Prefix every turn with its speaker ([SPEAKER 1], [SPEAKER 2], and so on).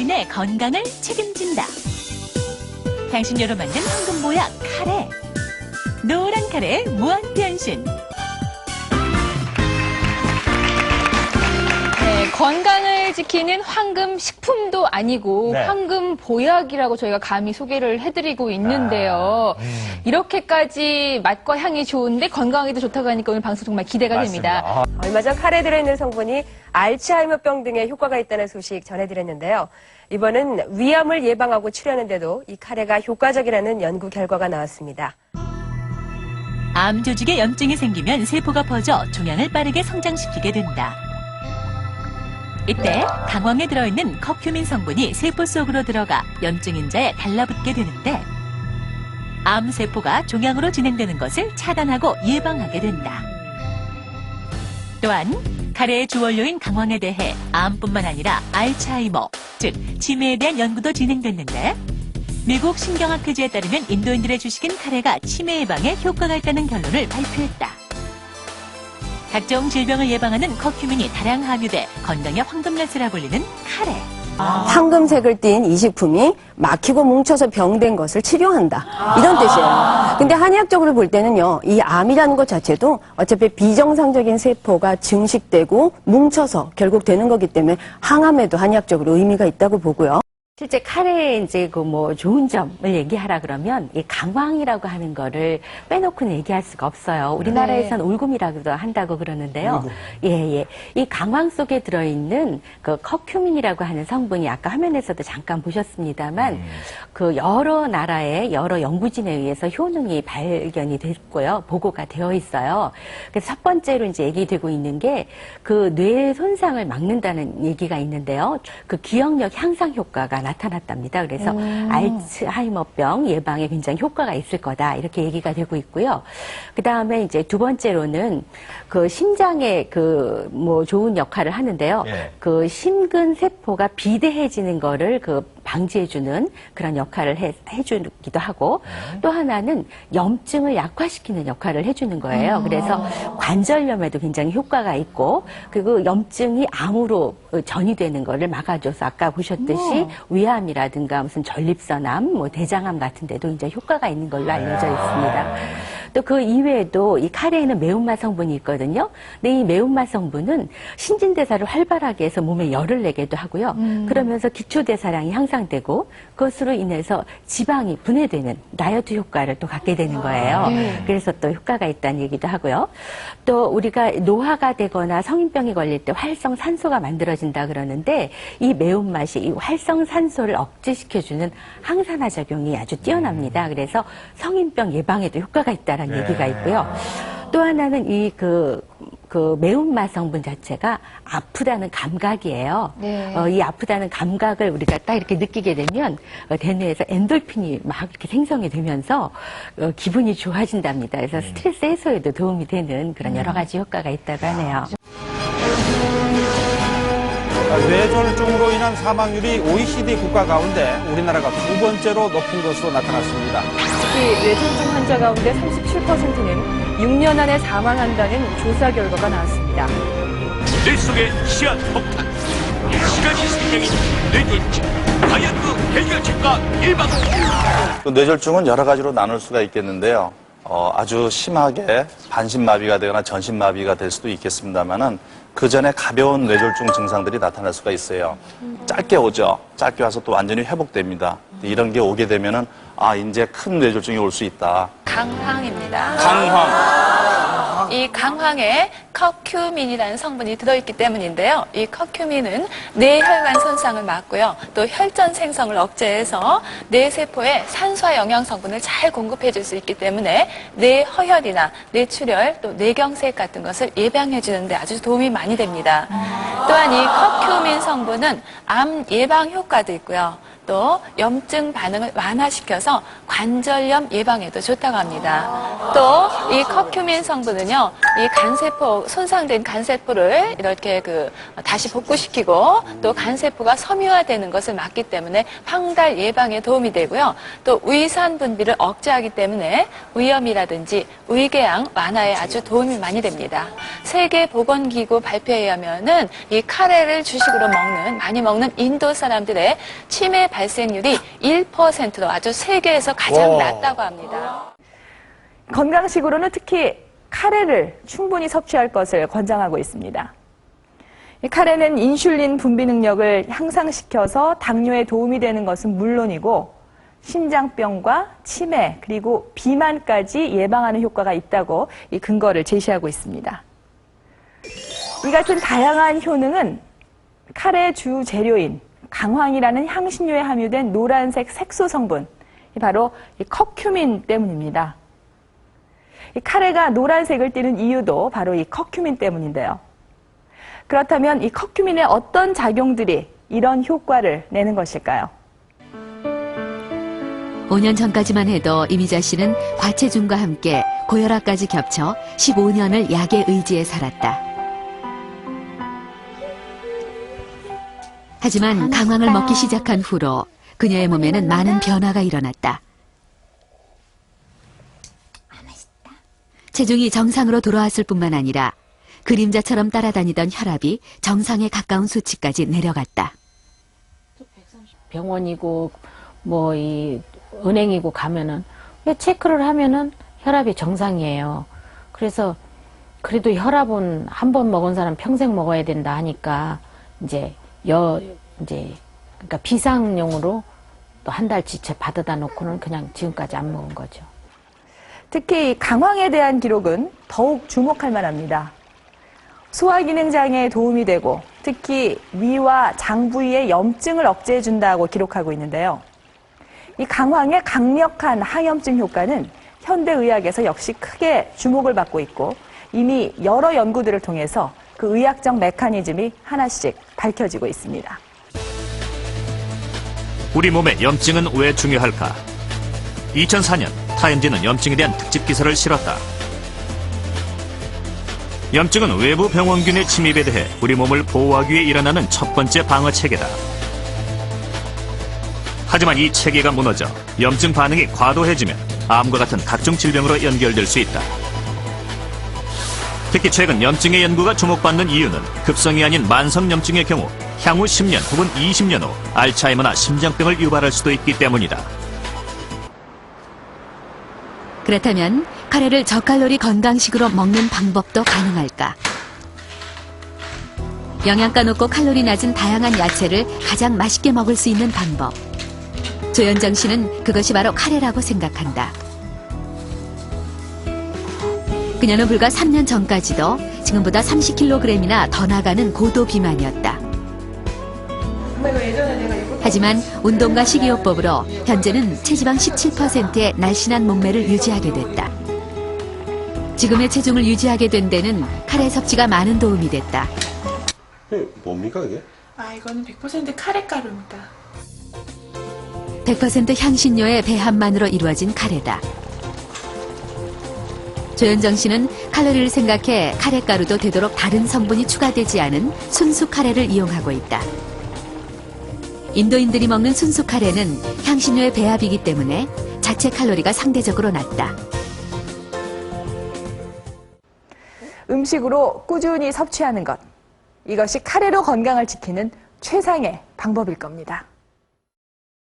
[SPEAKER 1] 타인의 건강을 책임진다. 향신료로 만든 황금보약 카레. 노란 카레의 무한 변신.
[SPEAKER 2] 네, 건강을 지키는 황금 식품도 아니고
[SPEAKER 3] 네.
[SPEAKER 2] 황금 보약이라고 저희가 감히 소개를 해드리고 있는데요. 이렇게까지 맛과 향이 좋은데 건강에도 좋다고 하니까 오늘 방송 정말 기대가
[SPEAKER 3] 맞습니다.
[SPEAKER 2] 됩니다.
[SPEAKER 4] 얼마 전 카레에 들어있는 성분이 알츠하이머병 등에 효과가 있다는 소식 전해드렸는데요. 이번은 위암을 예방하고 치료하는데도 이 카레가 효과적이라는 연구 결과가 나왔습니다.
[SPEAKER 1] 암 조직에 염증이 생기면 세포가 퍼져 종양을 빠르게 성장시키게 된다. 이때 강황에 들어있는 커큐민 성분이 세포 속으로 들어가 염증 인자에 달라붙게 되는데 암세포가 종양으로 진행되는 것을 차단하고 예방하게 된다. 또한 카레의 주원료인 강황에 대해 암뿐만 아니라 알츠하이머, 즉 치매에 대한 연구도 진행됐는데 미국 신경학회지에 따르면 인도인들의 주식인 카레가 치매 예방에 효과가 있다는 결론을 발표했다. 각종 질병을 예방하는 커큐민이 다량 함유돼 건강의 황금열쇠라 불리는 카레.
[SPEAKER 5] 황금색을 띤 이 식품이 막히고 뭉쳐서 병된 것을 치료한다. 이런 뜻이에요. 근데 한의학적으로 볼 때는요, 이 암이라는 것 자체도 어차피 비정상적인 세포가 증식되고 뭉쳐서 결국 되는 거기 때문에 항암에도 한의학적으로 의미가 있다고 보고요.
[SPEAKER 6] 실제 카레의 이제 그 뭐 좋은 점을 얘기하라 그러면 이 강황이라고 하는 거를 빼놓고는 얘기할 수가 없어요. 우리나라에선 올금이라고도 한다고 그러는데요. 예. 이 강황 속에 들어있는 그 커큐민이라고 하는 성분이 아까 화면에서도 잠깐 보셨습니다만 그 여러 나라의 여러 연구진에 의해서 효능이 발견이 됐고요. 보고가 되어 있어요. 그래서 첫 번째로 이제 얘기되고 있는 게 그 뇌 손상을 막는다는 얘기가 있는데요. 그 기억력 향상 효과가 나타났답니다. 그래서 알츠하이머병 예방에 굉장히 효과가 있을 거다. 이렇게 얘기가 되고 있고요. 그 다음에 이제 두 번째로는 그 심장에 그 뭐 좋은 역할을 하는데요.
[SPEAKER 3] 예.
[SPEAKER 6] 그 심근 세포가 비대해지는 거를 그 방지해주는 그런 역할을 해주기도 하고 또 하나는 염증을 약화시키는 역할을 해주는 거예요. 그래서 관절염에도 굉장히 효과가 있고 그리고 염증이 암으로 전이되는 거를 막아줘서 아까 보셨듯이 위암이라든가 무슨 전립선암, 뭐 대장암 같은 데도 이제 효과가 있는 걸로 알려져 있습니다. 또 그 이외에도 이 카레에는 매운맛 성분이 있거든요. 근데 이 매운맛 성분은 신진대사를 활발하게 해서 몸에 열을 내게도 하고요. 그러면서 기초대사량이 향상되고 그것으로 인해서 지방이 분해되는 다이어트 효과를 또 갖게 되는 거예요. 그래서 또 효과가 있다는 얘기도 하고요. 또 우리가 노화가 되거나 성인병이 걸릴 때 활성산소가 만들어진다 그러는데 이 매운맛이 이 활성산소를 억제시켜주는 항산화 작용이 아주 뛰어납니다. 그래서 성인병 예방에도 효과가 있다는 얘기가 있고요. 또 하나는 이 그 매운맛 성분 자체가 아프다는 감각이에요. 이 아프다는 감각을 우리가 딱 이렇게 느끼게 되면 대뇌에서 엔돌핀이 막 이렇게 생성이 되면서 기분이 좋아진답니다. 그래서 스트레스 해소에도 도움이 되는 그런 여러 가지 효과가 있다고 하네요.
[SPEAKER 3] 뇌졸중으로 인한 사망률이 OECD 국가 가운데 우리나라가 두 번째로 높은 것으로 나타났습니다.
[SPEAKER 2] 특히 뇌졸중 환자 가운데 37%는 6년 안에 사망한다는 조사 결과가 나왔습니다.
[SPEAKER 7] 뇌 속의 시한 폭탄, 시간이 생명인 뇌졸중, 과연 그 해결책과 예방.
[SPEAKER 8] 뇌졸중은 여러 가지로 나눌 수가 있겠는데요. 아주 심하게 반신마비가 되거나 전신마비가 될 수도 있겠습니다만은 그 전에 가벼운 뇌졸중 증상들이 나타날 수가 있어요. 짧게 오죠. 짧게 와서 또 완전히 회복됩니다. 이런 게 오게 되면은 이제 큰 뇌졸중이 올 수 있다.
[SPEAKER 9] 강황입니다.
[SPEAKER 3] 강황.
[SPEAKER 9] 이 강황에 커큐민이라는 성분이 들어있기 때문인데요. 이 커큐민은 뇌혈관 손상을 막고요. 또 혈전 생성을 억제해서 뇌세포에 산소와 영양 성분을 잘 공급해 줄 수 있기 때문에 뇌허혈이나 뇌출혈, 또 뇌경색 같은 것을 예방해 주는데 아주 도움이 많이 됩니다. 또한 이 커큐민 성분은 암 예방 효과도 있고요. 또 염증 반응을 완화시켜서 관절염 예방에도 좋다고 합니다. 또 이 커큐민 성분은요, 이 간세포, 손상된 간세포를 이렇게 다시 복구시키고 또 간세포가 섬유화되는 것을 막기 때문에 황달 예방에 도움이 되고요. 또 위산 분비를 억제하기 때문에 위염이라든지 위궤양 완화에 아주 도움이 많이 됩니다. 세계보건기구 발표에 의하면은 이 카레를 주식으로 많이 먹는 인도 사람들의 치매 발생률이 1%로 아주 세계에서 가장 낮다고 합니다.
[SPEAKER 10] 건강식으로는 특히 카레를 충분히 섭취할 것을 권장하고 있습니다. 이 카레는 인슐린 분비 능력을 향상시켜서 당뇨에 도움이 되는 것은 물론이고 심장병과 치매 그리고 비만까지 예방하는 효과가 있다고 이 근거를 제시하고 있습니다. 이 같은 다양한 효능은 카레 주 재료인 강황이라는 향신료에 함유된 노란색 색소 성분, 바로 이 커큐민 때문입니다. 이 카레가 노란색을 띠는 이유도 바로 이 커큐민 때문인데요. 그렇다면 이 커큐민의 어떤 작용들이 이런 효과를 내는 것일까요?
[SPEAKER 11] 5년 전까지만 해도 이미자 씨는 과체중과 함께 고혈압까지 겹쳐 15년을 약에 의지해 살았다. 하지만 강황을 먹기 시작한 후로 그녀의 몸에는 많은 변화가 일어났다. 체중이 정상으로 돌아왔을 뿐만 아니라 그림자처럼 따라다니던 혈압이 정상에 가까운 수치까지 내려갔다.
[SPEAKER 12] 병원이고 뭐 이 은행이고 가면은 왜 체크를 하면은 혈압이 정상이에요. 그래서 그래도 혈압은 한 번 먹은 사람 평생 먹어야 된다 하니까 이제 그러니까 비상용으로 또 한 달치 받아다 놓고는 그냥 지금까지 안 먹은 거죠.
[SPEAKER 10] 특히 강황에 대한 기록은 더욱 주목할 만합니다. 소화기능 장애에 도움이 되고 특히 위와 장 부위의 염증을 억제해준다고 기록하고 있는데요. 이 강황의 강력한 항염증 효과는 현대의학에서 역시 크게 주목을 받고 있고 이미 여러 연구들을 통해서 그 의학적 메커니즘이 하나씩 밝혀지고 있습니다.
[SPEAKER 13] 우리 몸의 염증은 왜 중요할까? 2004년 타임지는 염증에 대한 특집 기사를 실었다. 염증은 외부 병원균의 침입에 대해 우리 몸을 보호하기 위해 일어나는 첫 번째 방어 체계다. 하지만 이 체계가 무너져 염증 반응이 과도해지면 암과 같은 각종 질병으로 연결될 수 있다. 특히 최근 염증의 연구가 주목받는 이유는 급성이 아닌 만성 염증의 경우 향후 10년 혹은 20년 후 알츠하이머나 심장병을 유발할 수도 있기 때문이다.
[SPEAKER 11] 그렇다면 카레를 저칼로리 건강식으로 먹는 방법도 가능할까? 영양가 높고 칼로리 낮은 다양한 야채를 가장 맛있게 먹을 수 있는 방법. 조현정 씨는 그것이 바로 카레라고 생각한다. 그녀는 불과 3년 전까지도 지금보다 30kg이나 더 나가는 고도 비만이었다. 하지만 운동과 식이요법으로 현재는 체지방 17%의 날씬한 몸매를 유지하게 됐다. 지금의 체중을 유지하게 된 데는 카레 섭취가 많은 도움이 됐다.
[SPEAKER 14] 뭡니까 이게?
[SPEAKER 15] 이거는 100% 카레가루입니다.
[SPEAKER 11] 100% 향신료의 배합만으로 이루어진 카레다. 조현정 씨는 칼로리를 생각해 카레가루도 되도록 다른 성분이 추가되지 않은 순수 카레를 이용하고 있다. 인도인들이 먹는 순수 카레는 향신료의 배합이기 때문에 자체 칼로리가 상대적으로 낮다.
[SPEAKER 10] 음식으로 꾸준히 섭취하는 것. 이것이 카레로 건강을 지키는 최상의 방법일 겁니다.